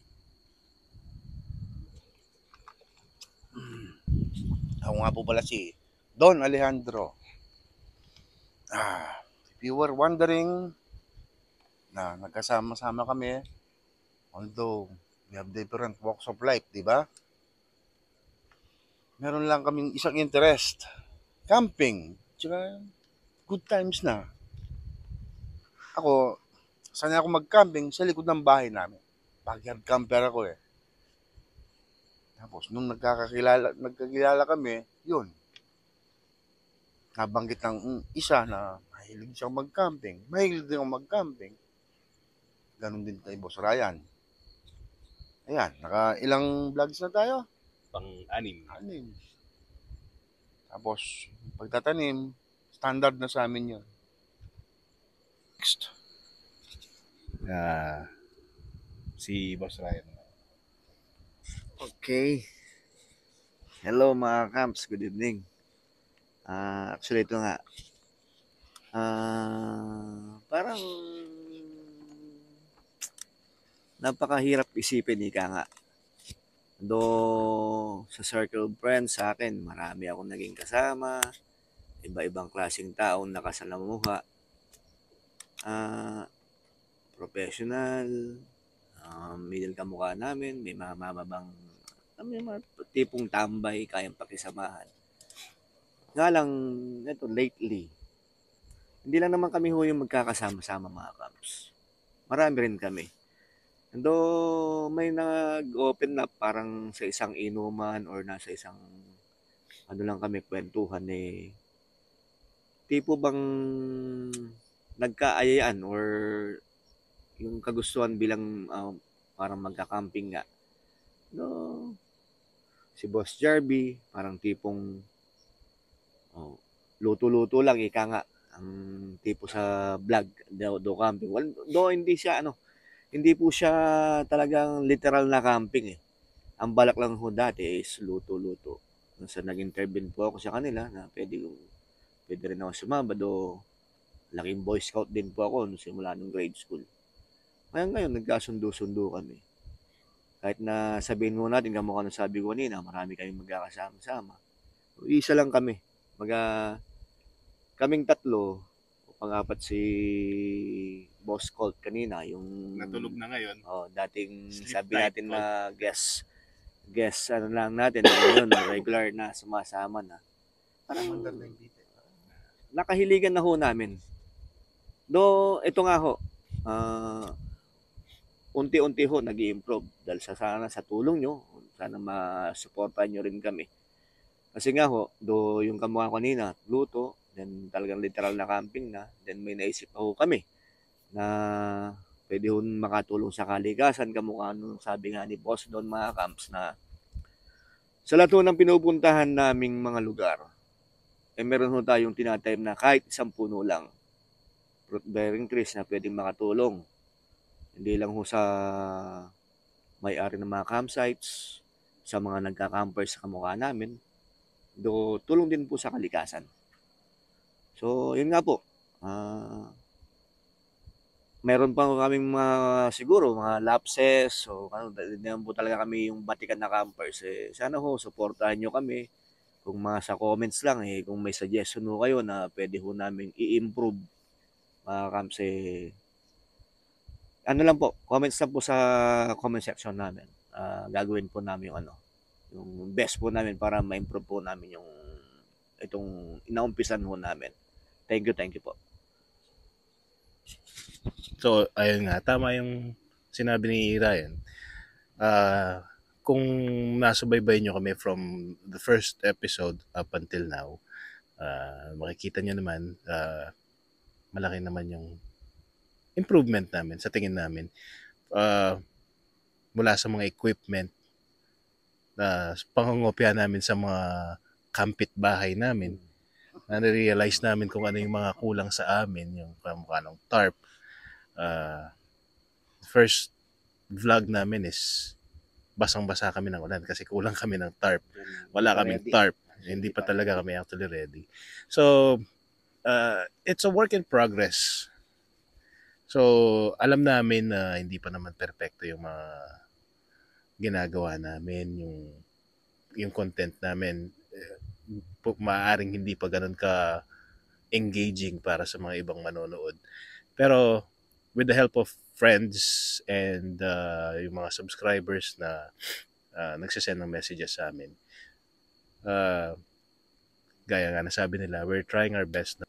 Ako nga po pala si Don Alejandro. If you were wondering na nagkasama-sama kami, although we have different walks of life, di ba? Meron lang kaming isang interest, camping. Tsaka good times na. Ako, sanay ako mag-camping sa likod ng bahay namin. Backyard camper ako eh. Tapos, nung nagkakilala kami, yun. Nabanggit ng isa na mahilig siyang mag-camping. Mahilig din ako mag-camping. Ganon din kay Boss Ryan. Ayan, ilang vlogs na tayo? Pang-anim. Tapos, pagtatanim, standard na sa amin yun. Next. Si Boss Ryan. Okay. Hello mga camps, good evening. Actually ito nga. Parang napakahirap isipin ika nga. Sa circle of friends sa akin, marami akong naging kasama, iba-ibang klaseng taong nakasalamuha. Professional, middle kamukha namin, may mga mababang, may mga tipong tambay, kayang pakisamahan. Nga lang, ito lately, hindi lang naman kami yung magkakasama-sama mga camps. Marami rin kami. May nag-open up parang sa isang inuman or nasa isang ano lang kami kwentuhan tipo bang nagkaayaan or yung kagustuhan bilang parang magka-camping nga. No, si Boss Jarby, parang tipong luto-luto lang, ika nga, ang tipo sa vlog, do camping. Do hindi siya, hindi po siya talagang literal na camping eh. Ang balak lang ho dati is luto-luto. Nasa nag-intervene po ako sa kanila na pwede rin ako sumama, do laking Boy Scout din po ako simula nung grade school. Kaya ngayon, nagkasundo-sundo kami. Kahit na sabihin mo natin, kamukha na sabi ko kanina, marami kaming magkakasama-sama. Isa lang kami. Kaming tatlo, pang-apat si Boss Colt kanina, yung natulog na ngayon. Dating Sleep sabi tight, natin na guest lang natin, ngayon, regular na, sumasama na. Parang nakahiligan na ho namin. Do, ito nga ho, unti-unti ho nag-i-improve dahil sana sa tulong nyo, sana masuportahan nyo rin kami. Kasi nga ho, do yung kamukha kanina, luto, then talagang literal na camping na, then may naisip pa ho kami na pwede ho makatulong sa kalikasan, kamukha nung sabi nga ni Boss doon mga camps na sa lahat ng pinupuntahan naming mga lugar, meron ho tayong tinatime na kahit isang puno lang, fruit-bearing trees na pwedeng makatulong. Hindi lang ho sa may-ari ng mga campsites, sa mga nagka-campers sa kamukha namin, do tulong din po sa kalikasan. So, yun nga po. Meron pa kaming siguro mga lapses o hindi po talaga kami yung batikan na campers. Sana ho, supportahan nyo kami. Kung mga sa comments lang, kung may suggestion ho kayo na pwede ho namin i-improve mga camps, ano lang po, comments lang po sa comment section namin. Gagawin po namin yung best po namin para ma-improve po namin yung itong inaumpisan ho namin. Thank you po. So, ayun nga, tama yung sinabi ni Ryan. Kung nasubaybay nyo kami from the first episode up until now, makikita nyo naman, malaki naman yung improvement namin sa tingin namin. Mula sa mga equipment, pangungopya namin sa mga kapitbahay namin, na-realize namin kung ano yung mga kulang sa amin, yung kamukha ng tarp. First vlog namin is basang-basa kami ng ulan kasi kulang kami ng tarp. Wala kaming tarp. Hindi pa talaga kami actually ready. So, it's a work in progress. So, alam namin na hindi pa naman perfecto yung mga ginagawa namin, yung content namin. Maaaring hindi pa ganun ka engaging para sa mga ibang manonood. Pero with the help of friends and yung mga subscribers na nagsisend ng messages sa amin, gaya nga nasabi nila, we're trying our best na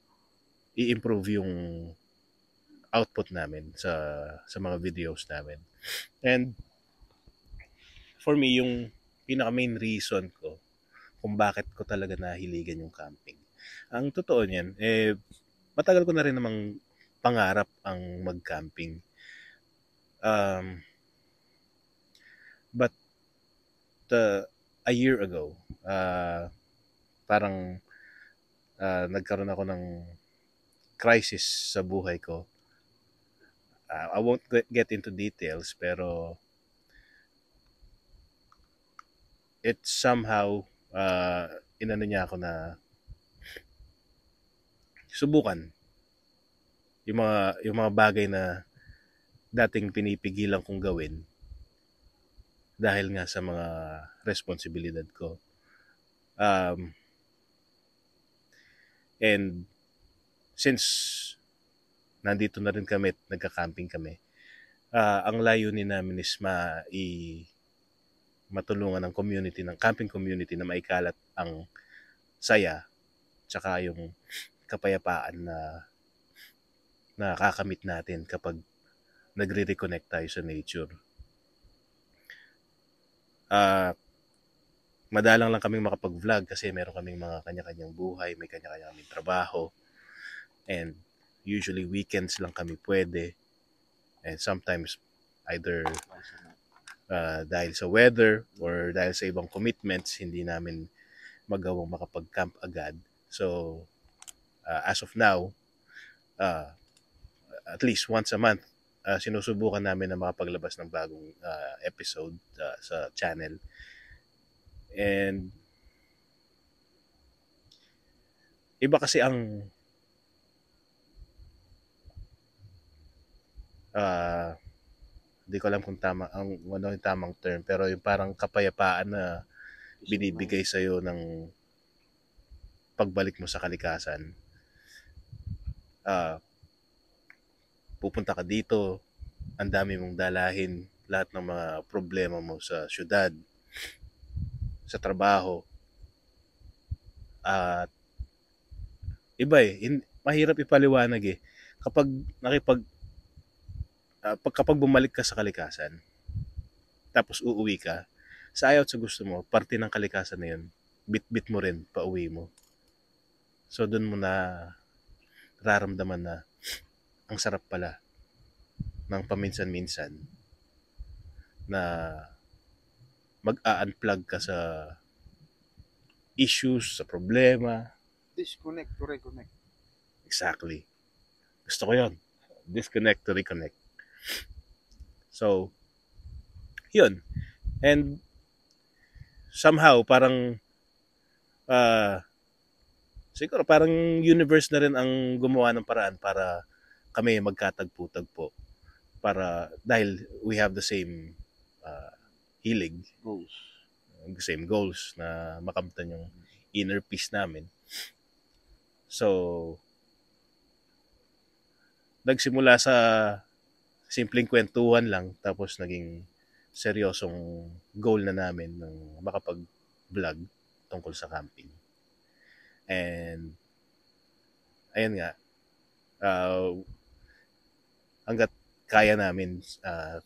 i-improve yung output namin sa mga videos namin. And for me, yung pinaka main reason ko kung bakit ko talaga nahiligan yung camping. Ang totoo niyan, matagal ko na rin namang pangarap ang mag-camping. But a year ago, parang nagkaroon ako ng crisis sa buhay ko. I won't get into details, pero it somehow inano niya ako na subukan yung mga bagay na dating pinipigilan kong gawin dahil nga sa mga responsibilidad ko. And since nandito na rin kami at nagka-camping kami, ang layunin namin is matulungan ng community, ng camping community na maikalat ang saya tsaka yung kapayapaan na nakakamit natin kapag nagre-reconnect tayo sa nature. Madalang lang kaming makapag-vlog kasi meron kaming mga kanya-kanyang buhay, may kanya-kanyang trabaho. And usually weekends lang kami pwede. And sometimes either dahil sa weather or dahil sa ibang commitments, hindi namin magawang makapag-camp agad. So, as of now, at least once a month, sinusubukan namin na makapaglabas ng bagong episode sa channel. And iba kasi ang hindi ko alam kung tama ang ano yung tamang term, pero yung parang kapayapaan na binibigay sa iyo ng pagbalik mo sa kalikasan. Pupunta ka dito, ang dami mong dalahin, lahat ng mga problema mo sa syudad, sa trabaho. At iba mahirap ipaliwanag kapag kapag bumalik ka sa kalikasan, tapos uuwi ka, sa ayaw at sa gusto mo, parte ng kalikasan na yun, bit-bit mo rin pa uwi mo. So doon mo na nararamdaman na ang sarap pala ng paminsan-minsan na mag-unplug ka sa issues, sa problema. Disconnect to reconnect. Exactly. Gusto ko yun. Disconnect to reconnect. So, yun. And somehow, parang siguro parang universe na rin ang gumawa ng paraan para kami magkatagpo-tagpo. Dahil we have the same hilig. Goals. The same goals na makamtan yung inner peace namin. So, nagsimula sa simpleng kwentuhan lang, tapos naging seryosong goal na namin ng makapag-vlog tungkol sa camping. And ayun nga, hanggat kaya namin,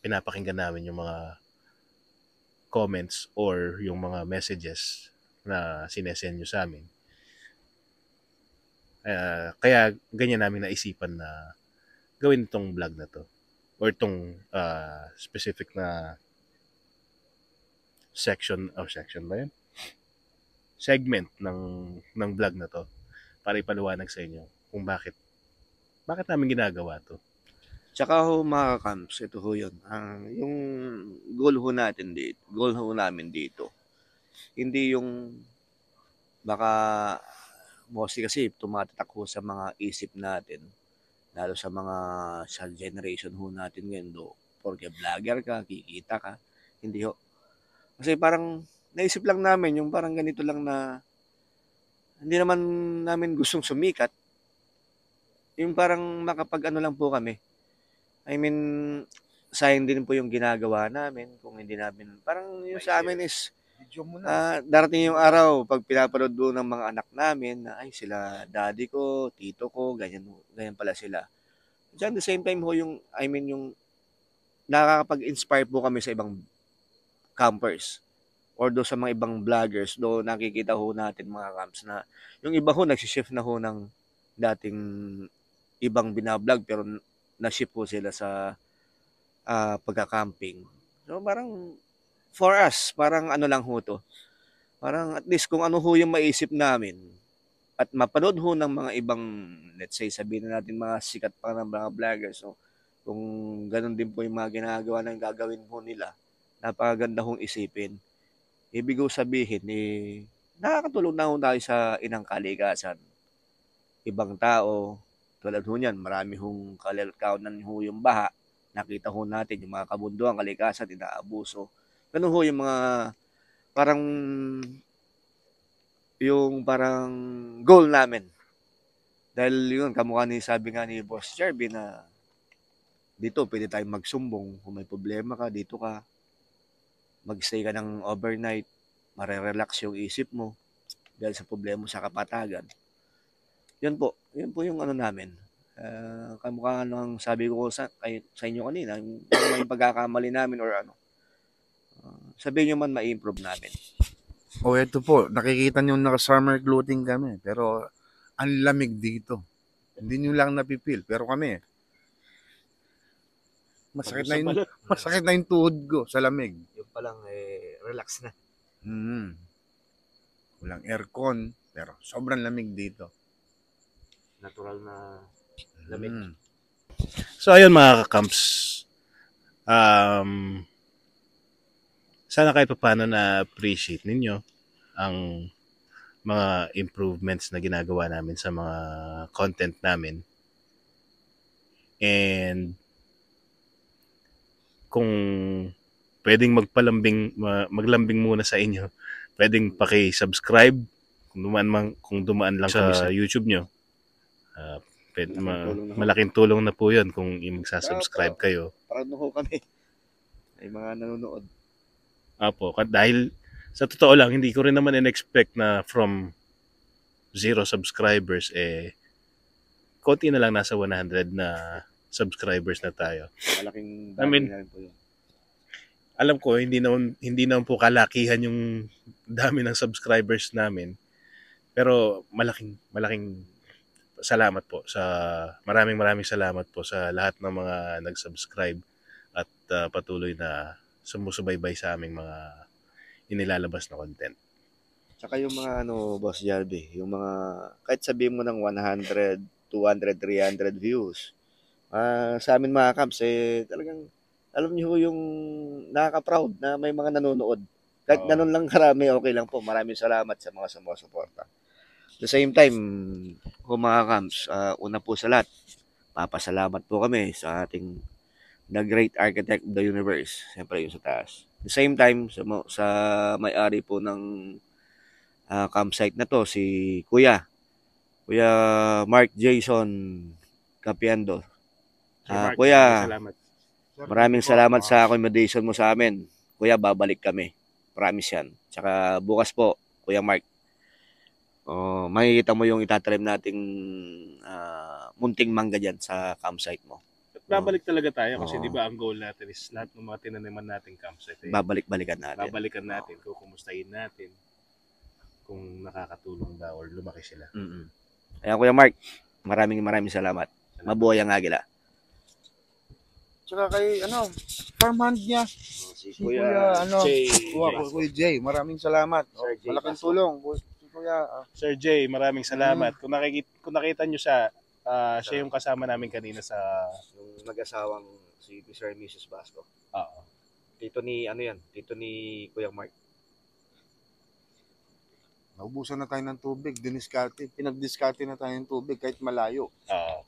pinapakinggan namin yung mga comments or yung mga messages na sinesend nyo sa amin. Kaya ganyan namin naisipan na gawin itong vlog na to, or itong specific na section ba yun? Segment ng vlog na to, para ipaliwanag sa inyo kung bakit namin ginagawa to. Tsaka mga camps, ito ho yun. Yung goal ho namin dito, hindi yung baka mostly kasi tumatatak ho sa mga isip natin, lalo sa mga sa generation ho natin ngayon, porque vlogger ka, kikita ka, hindi ho. Kasi parang naisip lang namin yung parang ganito lang na hindi naman namin gustong sumikat. Yung parang makapag-ano lang po kami. I mean, sayang din po yung ginagawa namin kung hindi namin, parang yung sa amin is darating yung araw pag pinapanood doon ng mga anak namin na ay sila daddy ko, tito ko, ganyan pala sila. At the same time ho yung nakakapag-inspire po kami sa ibang campers or do sa mga ibang vloggers, do nakikita ho natin mga camps na yung iba ho nagsishift na ho ng dating ibang binablog pero na-shift po sila sa pagka-camping. So parang for us, parang ano lang ho to. Parang at least kung ano ho yung maisip namin at mapanood ho ng mga ibang, let's say sabihin na natin mga sikat pa ng mga vloggers. So kung ganun din po yung mga ginagawa na gagawin ho nila, napakaganda hong isipin. Ibig ko sabihin, nakakatulong na ho tayo sa inang kalikasan. Ibang tao, tulad ho niyan, marami hong kalalkaunan ho yung baha. Nakita ho natin yung mga kabunduan, kalikasan, inaabuso. Ganun ho yung mga parang goal namin. Dahil yun, kamukha sabi nga ni Boss Jerby na dito pwede tayong magsumbong. Kung may problema ka, dito ka. Magstay ka ng overnight, marerelax yung isip mo dahil sa problema mo sa kapatagan. Yun po yung ano namin. Kamukha ng sabi ko sa inyo kanina, yung may pagkakamali namin or ano. Sabihin nyo man ma-improve namin. Ito po, nakikita nyo naka-summer clothing kami, pero ang lamig dito. Hindi nyo lang napipil. Pero kami, masakit na yung tuhod ko sa lamig. Yung palang relax na. Walang aircon, pero sobrang lamig dito. Natural na lamig. So ayun mga ka-camps, sana kahit paano na-appreciate ninyo ang mga improvements na ginagawa namin sa mga content namin. And kung pwedeng maglambing muna sa inyo, pwedeng paki-subscribe kung dumaan lang sa YouTube nyo. Malaking tulong na po yun kung magsasubscribe kayo. Proud na po kami. May mga nanonood. Apo, dahil sa totoo lang, hindi ko rin naman in-expect na from 0 subscribers, konti na lang, nasa 100 na subscribers na tayo. Malaking bagay na rin po yun. Alam ko, hindi naman po kalakihan yung dami ng subscribers namin. Pero malaking salamat po maraming salamat po sa lahat ng mga nag-subscribe at patuloy na sumusubaybay sa aming mga inilalabas na content. Tsaka yung mga Boss Jarby, yung mga kahit sabihin mo ng 100, 200, 300 views. Sa amin mga camps talagang alam niyo yung nakaka-proud na may mga nanonood. Kahit ganun lang karami, okay lang po. Maraming salamat sa mga sumusuporta. At the same time, mga camps, una po sa lahat, papasalamat po kami sa ating the great architect of the universe. Siyempre yung sa taas. At the same time, sa may-ari po ng campsite na to, si Kuya Mark Jason Capiendo. Kuya, maraming salamat sa accommodation mo sa amin. Kuya, babalik kami. Promise yan. Tsaka bukas po, Kuya Mark, makikita mo yung itatrim nating munting mangga dyan sa campsite mo. Babalik talaga tayo kasi di ba ang goal natin is lahat ng mga tinaniman nating campsite. Babalik-balikan natin. Kung kumustahin natin, kung nakakatulong ba or lumaki sila. Ayan, Kuya Mark, maraming salamat. Mabuhay ang agila. Tsaka kay farmhand niya. Si Kuya Jay, maraming salamat. Malaking tulong. Si Kuya Sir Jay, maraming salamat. Kung nakita niyo siya yung kasama namin kanina sa yung mag-asawang si Mr. and Mrs. Basco. Oo. Tito ni Kuya Mark. Naubusan na tayo ng tubig, pinag-discarte na tayo ng tubig kahit malayo. Oo.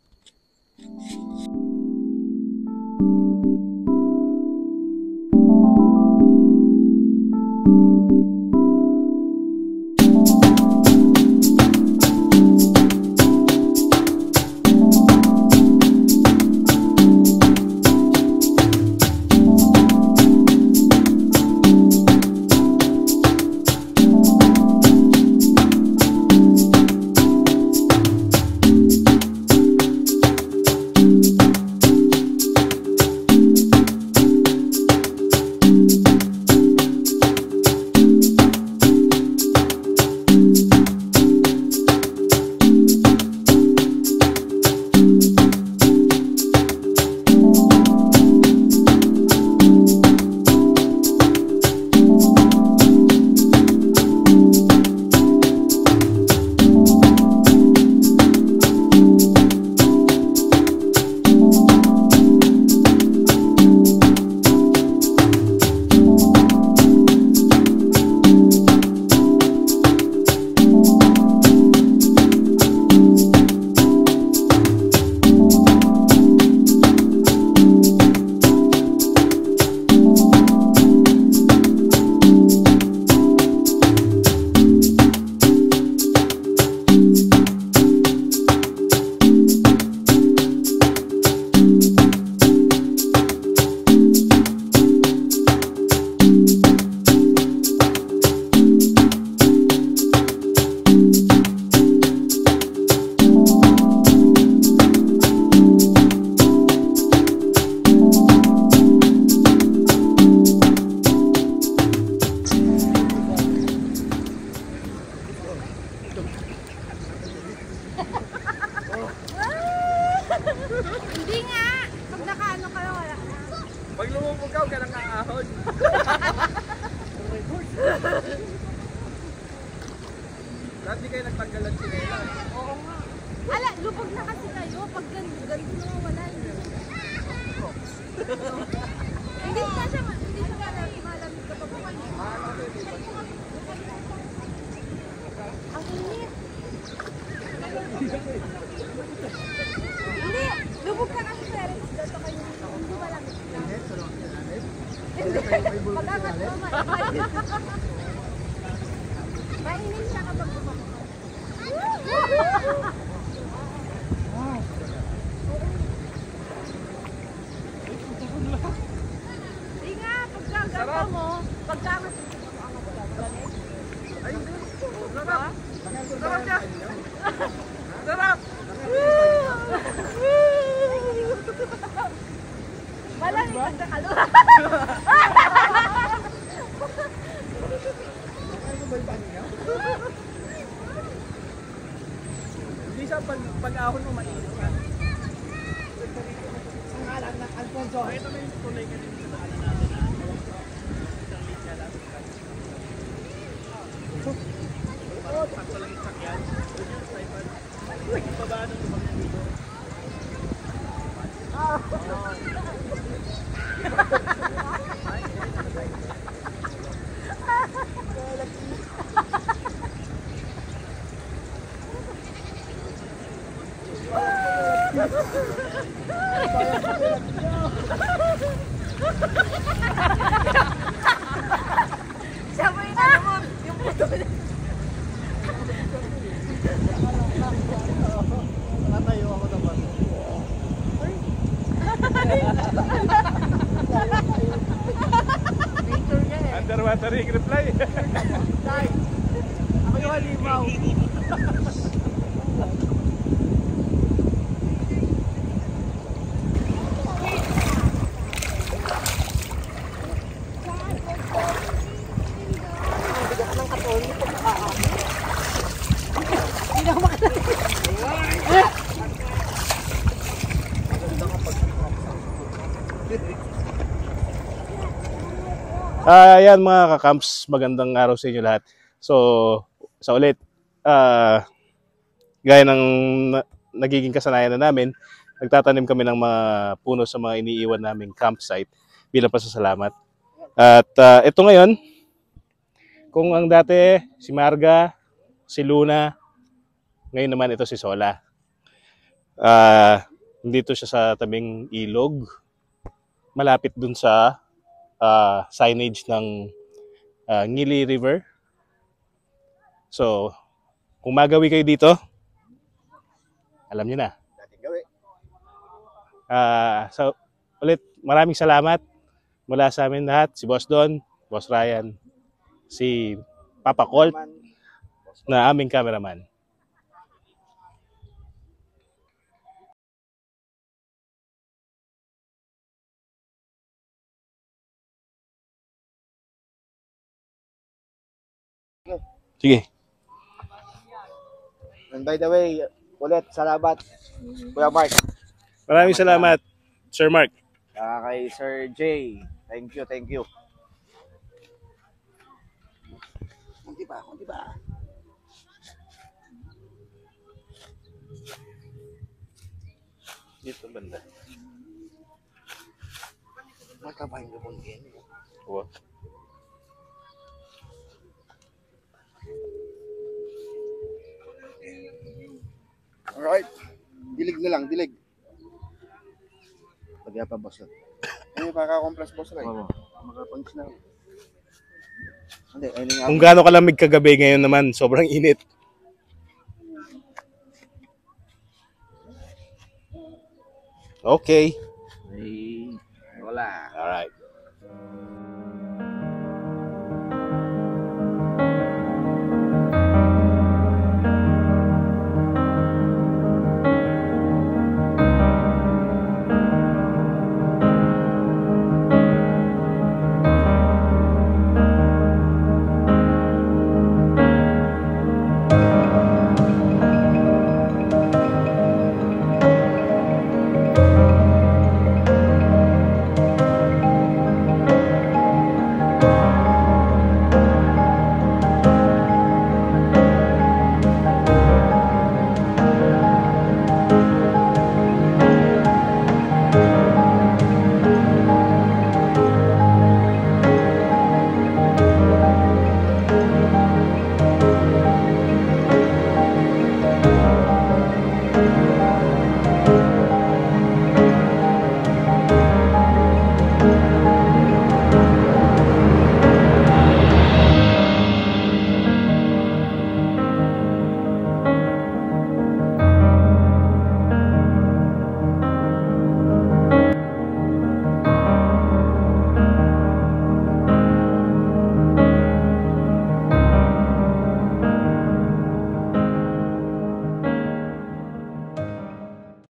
Hindi nga. Pag nakaano ka, wala na. Pag lumubog ka lang kaahon. Dati kayo nagtanggalan sila. Oo nga. Ala, lubog na kasi kayo. Pag ganito na wala. Hindi na siya, hindi siya malamig ka pa po kayo. Ang init. Hindi, lubog ka kasi sir. Dito kayo, hindi malamig ka. Hindi, pag-angat mo, mainit siya kapag bumaba. Hindi nga, pagkaganda mo, pagkamat mo ang lamig. Ay, sarap! Sarap niya! Sarap! Malamig pag nakalura. Hindi siya pag-ahon mo mainit ka. Ang alam ng Alfonso. Ito na yung kulay ka din sa daanan natin. Isang linya lang. Sakto lang yung sakyan. Uy! Babaan ng lumang yan dito. Siya mo yung ano mo, yung puto na. Natayo ako naman. Nature niya eh. Underwatering reply. Tay! Ako yung halimaw. Ayan mga kakamps, magandang araw sa inyo lahat. So, sa ulit, gaya ng nagiging kasanayan na namin, nagtatanim kami ng mga puno sa mga iniiwan naming campsite bilang pasasalamat. At ito ngayon, kung ang dati si Marga, si Luna, ngayon naman ito si Sola. Dito siya sa tabing ilog, malapit dun sa signage ng Ngili River. So, kung magawi kayo dito, alam niyo na. So, ulit, maraming salamat mula sa amin lahat. Si Boss Don, Boss Ryan, si Papa Colt, na aming cameraman. Sige. And by the way, ulit, salamat, Kuya Mark. Maraming salamat, Sir Mark. Kay Sir Jay. Thank you, thank you. Kunti ba, kunti ba? Dito banda. Matabahin ko kung yan. Oo. Alright. Dilig na lang, dilig. Pagya pa, boss. Ay, maka-compress, boss. Oo. Maka-punch na. Hindi, ayun nga. Kung gaano kalamig kagabi ngayon naman, sobrang init. Okay.